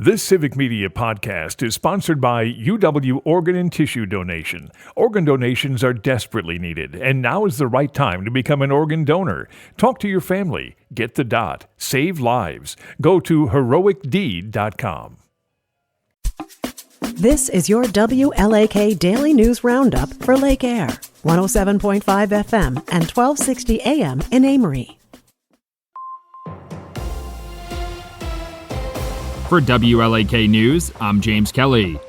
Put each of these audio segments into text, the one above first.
This Civic Media podcast is sponsored by UW Organ and Tissue Donation. Organ donations are desperately needed, and now is the right time to become an organ donor. Talk to your family. Get the dot. Save lives. Go to heroicdeed.com. This is your WLAK Daily News Roundup for Lake Air, 107.5 FM and 1260 AM in Amory. For WLAK News, I'm James Kelly.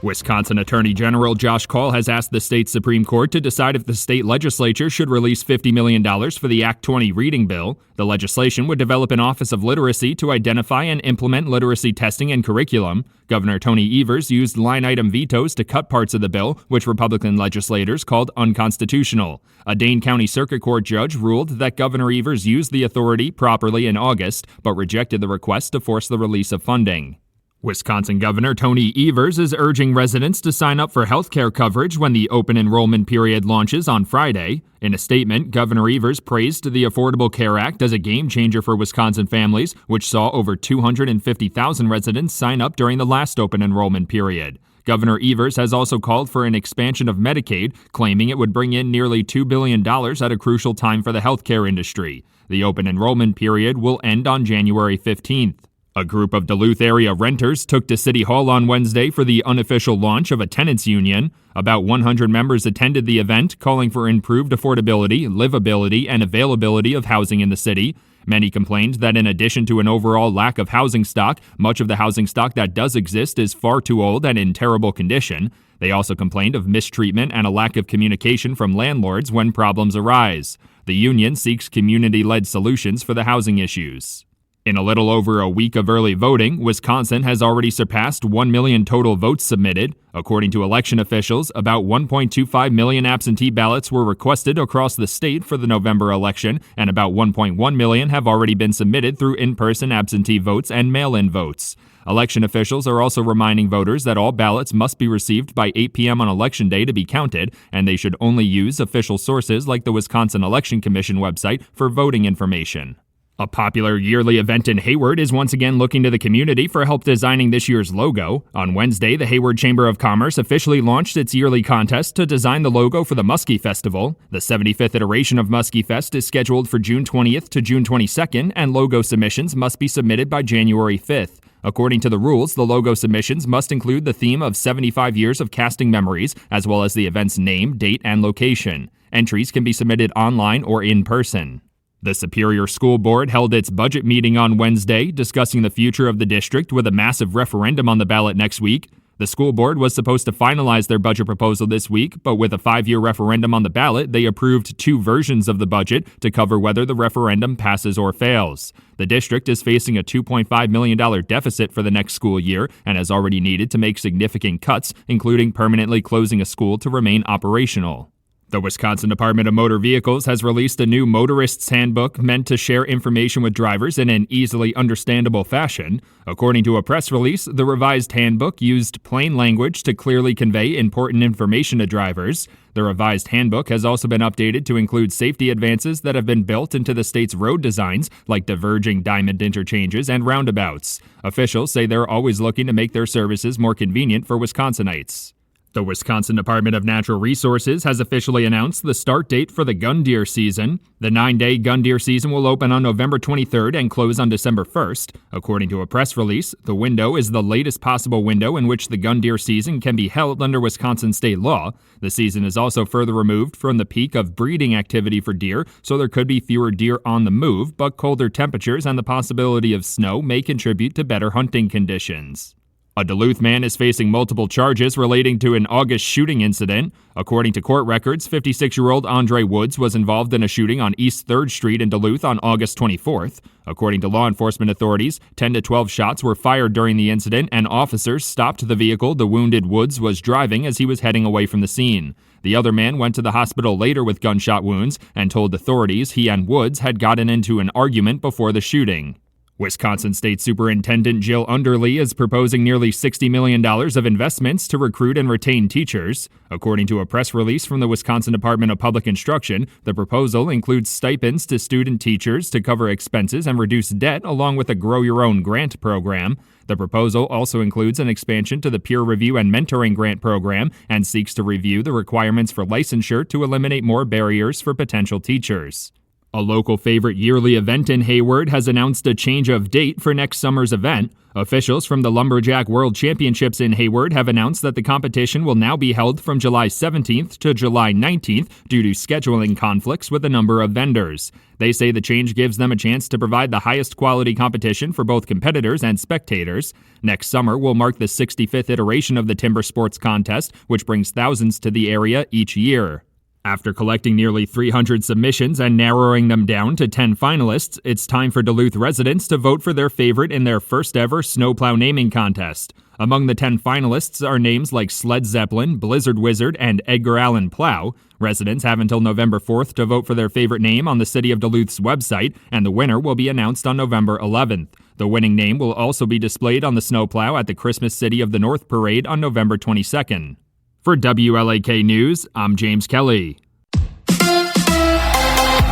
Wisconsin Attorney General Josh Kaul has asked the state Supreme Court to decide if the state legislature should release $50 million for the Act 20 reading bill. The legislation would develop an Office of Literacy to identify and implement literacy testing and curriculum. Governor Tony Evers used line-item vetoes to cut parts of the bill, which Republican legislators called unconstitutional. A Dane County Circuit Court judge ruled that Governor Evers used the authority properly in August, but rejected the request to force the release of funding. Wisconsin Governor Tony Evers is urging residents to sign up for health care coverage when the open enrollment period launches on Friday. In a statement, Governor Evers praised the Affordable Care Act as a game changer for Wisconsin families, which saw over 250,000 residents sign up during the last open enrollment period. Governor Evers has also called for an expansion of Medicaid, claiming it would bring in nearly $2 billion at a crucial time for the healthcare industry. The open enrollment period will end on January 15th. A group of Duluth area renters took to City Hall on Wednesday for the unofficial launch of a tenants union. About 100 members attended the event, calling for improved affordability, livability, and availability of housing in the city. Many complained that in addition to an overall lack of housing stock, much of the housing stock that does exist is far too old and in terrible condition. They also complained of mistreatment and a lack of communication from landlords when problems arise. The union seeks community-led solutions for the housing issues. In a little over a week of early voting, Wisconsin has already surpassed 1 million total votes submitted. According to election officials, about 1.25 million absentee ballots were requested across the state for the November election, and about 1.1 million have already been submitted through in-person absentee votes and mail-in votes. Election officials are also reminding voters that all ballots must be received by 8 p.m. on Election Day to be counted, and they should only use official sources like the Wisconsin Election Commission website for voting information. A popular yearly event in Hayward is once again looking to the community for help designing this year's logo. On Wednesday, the Hayward Chamber of Commerce officially launched its yearly contest to design the logo for the Muskie Festival. The 75th iteration of Muskie Fest is scheduled for June 20th to June 22nd, and logo submissions must be submitted by January 5th. According to the rules, the logo submissions must include the theme of 75 years of casting memories, as well as the event's name, date, and location. Entries can be submitted online or in person. The Superior School Board held its budget meeting on Wednesday, discussing the future of the district with a massive referendum on the ballot next week. The school board was supposed to finalize their budget proposal this week, but with a 5-year referendum on the ballot, they approved 2 versions of the budget to cover whether the referendum passes or fails. The district is facing a $2.5 million deficit for the next school year and has already needed to make significant cuts, including permanently closing a school to remain operational. The Wisconsin Department of Motor Vehicles has released a new motorist's handbook meant to share information with drivers in an easily understandable fashion. According to a press release, the revised handbook used plain language to clearly convey important information to drivers. The revised handbook has also been updated to include safety advances that have been built into the state's road designs, like diverging diamond interchanges and roundabouts. Officials say they're always looking to make their services more convenient for Wisconsinites. The Wisconsin Department of Natural Resources has officially announced the start date for the gun deer season. The 9-day gun deer season will open on November 23rd and close on December 1st. According to a press release, the window is the latest possible window in which the gun deer season can be held under Wisconsin state law. The season is also further removed from the peak of breeding activity for deer, so there could be fewer deer on the move, but colder temperatures and the possibility of snow may contribute to better hunting conditions. A Duluth man is facing multiple charges relating to an August shooting incident. According to court records, 56-year-old Andre Woods was involved in a shooting on East 3rd Street in Duluth on August 24th. According to law enforcement authorities, 10 to 12 shots were fired during the incident, and officers stopped the vehicle the wounded Woods was driving as he was heading away from the scene. The other man went to the hospital later with gunshot wounds and told authorities he and Woods had gotten into an argument before the shooting. Wisconsin State Superintendent Jill Underly is proposing nearly $60 million of investments to recruit and retain teachers. According to a press release from the Wisconsin Department of Public Instruction, the proposal includes stipends to student teachers to cover expenses and reduce debt, along with a Grow Your Own grant program. The proposal also includes an expansion to the peer review and mentoring grant program and seeks to review the requirements for licensure to eliminate more barriers for potential teachers. A local favorite yearly event in Hayward has announced a change of date for next summer's event. Officials from the Lumberjack World Championships in Hayward have announced that the competition will now be held from July 17th to July 19th due to scheduling conflicts with a number of vendors. They say the change gives them a chance to provide the highest quality competition for both competitors and spectators. Next summer will mark the 65th iteration of the Timber Sports Contest, which brings thousands to the area each year. After collecting nearly 300 submissions and narrowing them down to 10 finalists, it's time for Duluth residents to vote for their favorite in their first-ever snowplow naming contest. Among the 10 finalists are names like Sled Zeppelin, Blizzard Wizard, and Edgar Allan Plow. Residents have until November 4th to vote for their favorite name on the City of Duluth's website, and the winner will be announced on November 11th. The winning name will also be displayed on the snowplow at the Christmas City of the North Parade on November 22nd. For WLAK News, I'm James Kelly.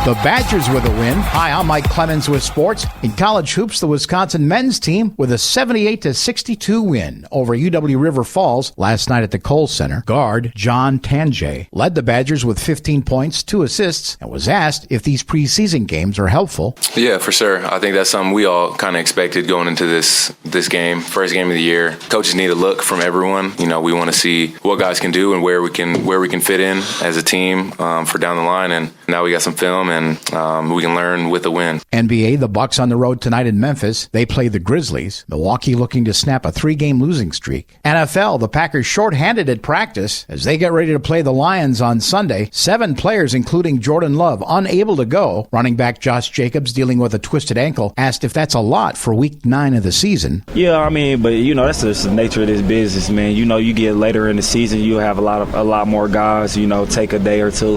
The Badgers with a win. Hi, I'm Mike Clemens with sports. In college hoops, the Wisconsin men's team with a 78-62 win over UW River Falls last night at the Kohl Center. Guard John Tanjay led the Badgers with 15 points, 2 assists, and was asked if these preseason games are helpful. Yeah, for sure. I think that's something we all kind of expected going into this game, first game of the year. Coaches need a look from everyone. You know, we want to see what guys can do and where we can fit in as a team for down the line. And now we got some film, and we can learn with a win. NBA, the Bucks on the road tonight in Memphis. They play the Grizzlies. Milwaukee looking to snap a 3-game losing streak. NFL, the Packers shorthanded at practice as they get ready to play the Lions on Sunday. 7 players, including Jordan Love, unable to go. Running back Josh Jacobs, dealing with a twisted ankle, asked if that's a lot for Week 9 of the season. Yeah, I mean, but that's just the nature of this business, man. You get later in the season, you have a lot more guys, take a day or two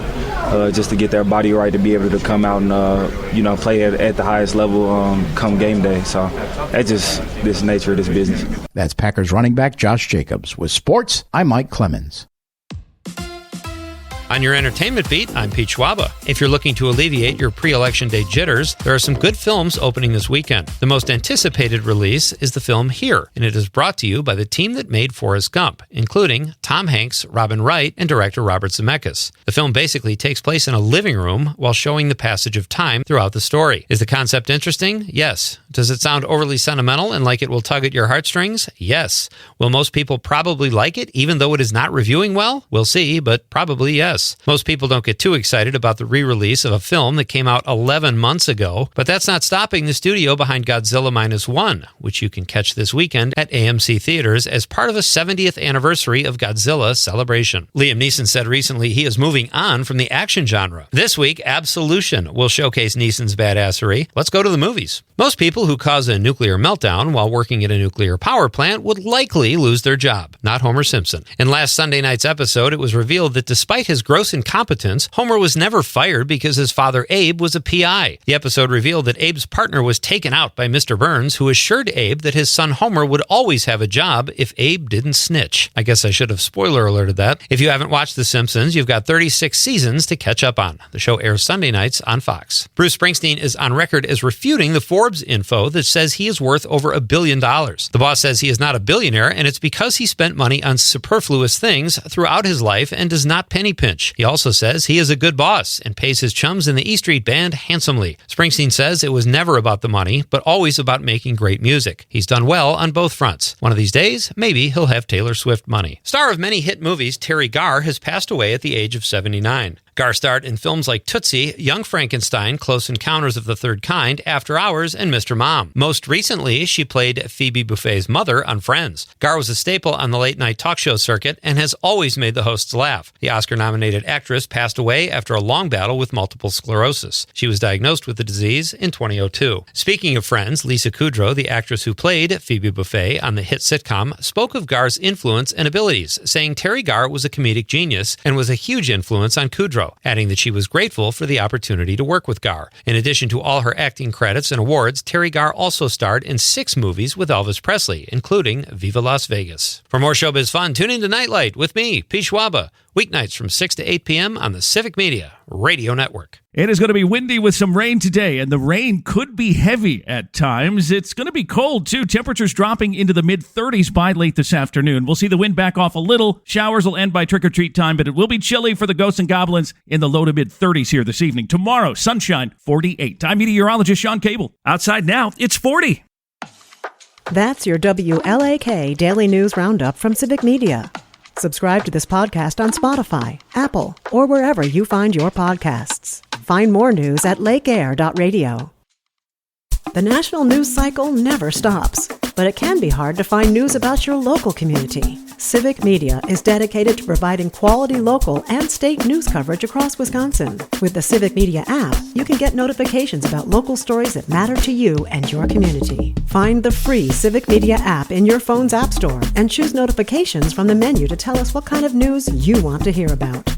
just to get their body right to be able to come out and play at the highest level come game day. So that's just this nature of this business. That's Packers running back Josh Jacobs. With sports, I'm Mike Clemens. On your entertainment beat, I'm Pete Schwaba. If you're looking to alleviate your pre-election day jitters, there are some good films opening this weekend. The most anticipated release is the film Here, and it is brought to you by the team that made Forrest Gump, including Tom Hanks, Robin Wright, and director Robert Zemeckis. The film basically takes place in a living room while showing the passage of time throughout the story. Is the concept interesting? Yes. Does it sound overly sentimental and like it will tug at your heartstrings? Yes. Will most people probably like it, even though it is not reviewing well? We'll see, but probably yes. Most people don't get too excited about the re-release of a film that came out 11 months ago, but that's not stopping the studio behind Godzilla Minus One, which you can catch this weekend at AMC Theaters as part of a 70th anniversary of Godzilla celebration. Liam Neeson said recently he is moving on from the action genre. This week, Absolution will showcase Neeson's badassery. Let's go to the movies. Most people who cause a nuclear meltdown while working at a nuclear power plant would likely lose their job, not Homer Simpson. In last Sunday night's episode, it was revealed that despite his gross incompetence, Homer was never fired because his father Abe was a PI. The episode revealed that Abe's partner was taken out by Mr. Burns, who assured Abe that his son Homer would always have a job if Abe didn't snitch. I guess I should have spoiler alerted that. If you haven't watched The Simpsons, you've got 36 seasons to catch up on. The show airs Sunday nights on Fox. Bruce Springsteen is on record as refuting the Forbes info that says he is worth over $1 billion. The boss says he is not a billionaire, and it's because he spent money on superfluous things throughout his life and does not penny pinch. He also says he is a good boss and pays his chums in the E Street Band handsomely. Springsteen says it was never about the money, but always about making great music. He's done well on both fronts. One of these days, maybe he'll have Taylor Swift money. Star of many hit movies, Terry Garr has passed away at the age of 79. Garr starred in films like Tootsie, Young Frankenstein, Close Encounters of the Third Kind, After Hours, and Mr. Mom. Most recently, she played Phoebe Buffay's mother on Friends. Garr was a staple on the late-night talk show circuit and has always made the hosts laugh. The Oscar-nominated actress passed away after a long battle with multiple sclerosis. She was diagnosed with the disease in 2002. Speaking of Friends, Lisa Kudrow, the actress who played Phoebe Buffay on the hit sitcom, spoke of Garr's influence and abilities, saying Terry Garr was a comedic genius and was a huge influence on Kudrow. hero, adding that she was grateful for the opportunity to work with Gar. In addition to all her acting credits and awards, Terry Gar also starred in 6 movies with Elvis Presley, including Viva Las Vegas. For more showbiz fun, tune in to Nightlight with me, Pete Schwaba, weeknights from 6 to 8 p.m. on the Civic Media Radio Network. It is going to be windy with some rain today, and the rain could be heavy at times. It's going to be cold, too. Temperatures dropping into the mid-30s by late this afternoon. We'll see the wind back off a little. Showers will end by trick-or-treat time, but it will be chilly for the ghosts and goblins in the low to mid-30s here this evening. Tomorrow, sunshine, 48. I'm meteorologist Sean Cable. Outside now, it's 40. That's your WLAK Daily News Roundup from Civic Media. Subscribe to this podcast on Spotify, Apple, or wherever you find your podcasts. Find more news at lakeair.radio. The national news cycle never stops, but it can be hard to find news about your local community. Civic Media is dedicated to providing quality local and state news coverage across Wisconsin. With the Civic Media app, you can get notifications about local stories that matter to you and your community. Find the free Civic Media app in your phone's app store and choose notifications from the menu to tell us what kind of news you want to hear about.